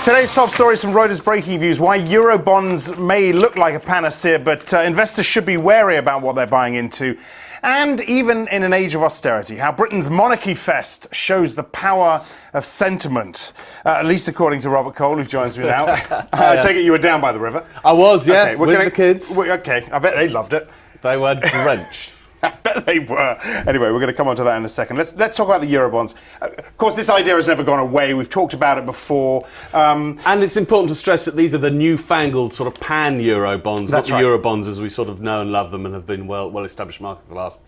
Today's top stories from Reuters Breakingviews: why Eurobonds may look like a panacea, but investors should be wary about what they're buying into. And even in an age of austerity, how Britain's monarchy fest shows the power of sentiment, at least according to Robert Cole, who joins me now. I take it you were down by the river. I was, yeah, okay, with the kids. Okay, I bet they loved it. They were drenched. I bet they were. Anyway, we're going to come on to that in a second. Let's talk about the Eurobonds. Of course, this idea has never gone away. We've talked about it before. And it's important to stress that these are the newfangled sort of pan-Eurobonds, not the Eurobonds as we sort of know and love them and have been well-established market for the last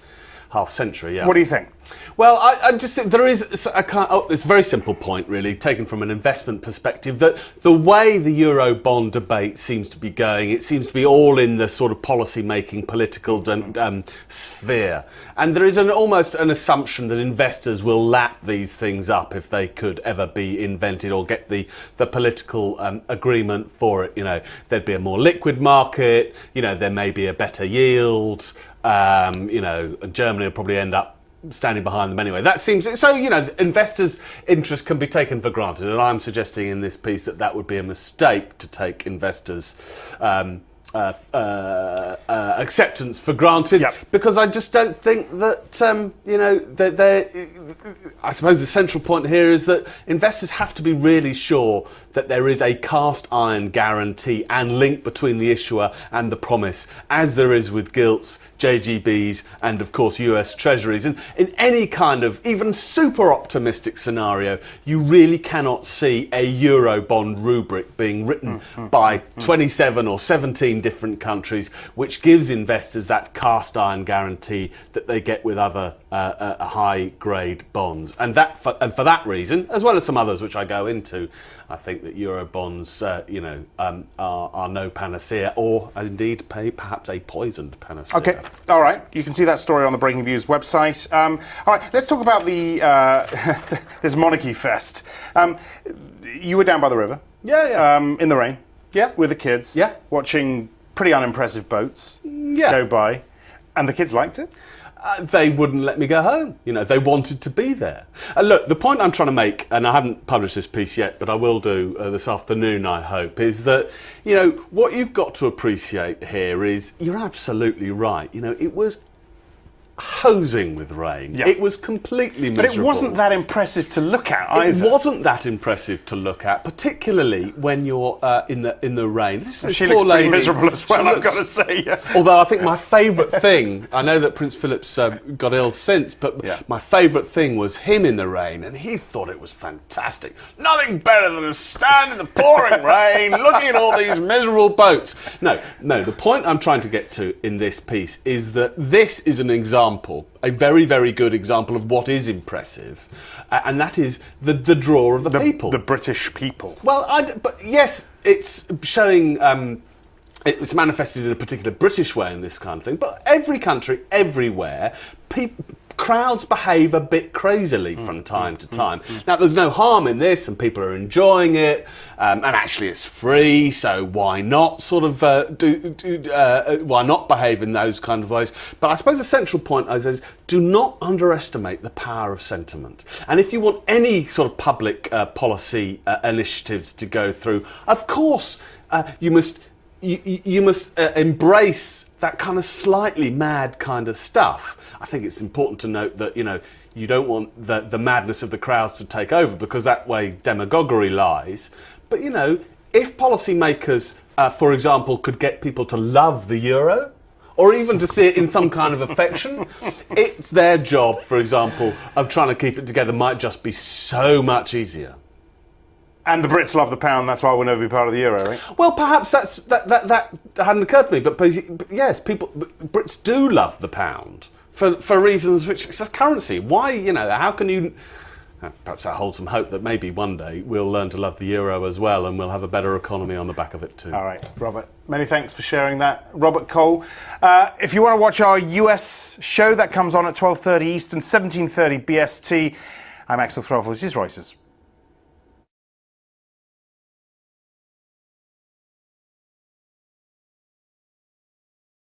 half century, yeah. What do you think? Well, I just think there is it's a very simple point, really, taken from an investment perspective, that the way the Eurobond debate seems to be going, it seems to be all in the sort of policy-making, political sphere. And there is almost an assumption that investors will lap these things up if they could ever be invented or get the political agreement for it. You know, there'd be a more liquid market, you know, there may be a better yield, you know, Germany will probably end up standing behind them anyway. That seems so. You know, investors' interest can be taken for granted, and I'm suggesting in this piece that would be a mistake to take investors' acceptance for granted, because I just don't think that you know, I suppose the central point here is that investors have to be really sure that there is a cast iron guarantee and link between the issuer and the promise, as there is with gilts, JGBs, and of course US Treasuries. And in any kind of even super optimistic scenario, you really cannot see a Eurobond rubric being written by 27 or 17 different countries, which gives investors that cast iron guarantee that they get with other high grade bonds. And for that reason, as well as some others which I go into, I think that Eurobonds, you know, are no panacea, or indeed perhaps a poisoned panacea. Okay, all right. You can see that story on the Breakingviews website. All right, let's talk about the this monarchy fest. You were down by the river. Yeah. In the rain. Yeah. With the kids. Yeah. Watching pretty unimpressive boats go by, and the kids liked it. They wouldn't let me go home. You know, they wanted to be there. Look, the point I'm trying to make, and I haven't published this piece yet, but I will do this afternoon, I hope, is that, you know, what you've got to appreciate here is you're absolutely right. You know, it was hosing with rain. Yeah. It was completely miserable. But it wasn't that impressive to look at either. It wasn't that impressive to look at, particularly when you're in the rain. This is she looks pretty miserable as well, I've got to say. Yeah. Although I think my favourite thing, I know that Prince Philip's got ill since, but my favourite thing was him in the rain, and he thought it was fantastic. Nothing better than to stand in the pouring rain, looking at all these miserable boats. No, the point I'm trying to get to in this piece is that this is an example, a very, very good example of what is impressive, and that is the draw of the people. The British people. Well, but yes, it's showing, it's manifested in a particular British way in this kind of thing, but every country, everywhere, crowds behave a bit crazily from time to time. Now, there's no harm in this, and people are enjoying it, and actually it's free, so why not sort of why not behave in those kind of ways? But I suppose the central point is do not underestimate the power of sentiment. And if you want any sort of public policy initiatives to go through, of course, you must embrace that kind of slightly mad kind of stuff. I think it's important to note that, you know, you don't want the madness of the crowds to take over, because that way demagoguery lies. But, you know, if policymakers, for example, could get people to love the euro, or even to see it in some kind of affection, it's their job, for example, of trying to keep it together might just be so much easier. And the Brits love the pound, that's why we'll never be part of the euro, right? Well, perhaps that hadn't occurred to me, but yes, Brits do love the pound for reasons which it's a currency. Why, you know, how can you... Perhaps that holds some hope that maybe one day we'll learn to love the euro as well, and we'll have a better economy on the back of it too. All right, Robert, many thanks for sharing that. Robert Cole. If you want to watch our US show, that comes on at 12:30 Eastern, 17:30 BST. I'm Axel Throfel. This is Reuters.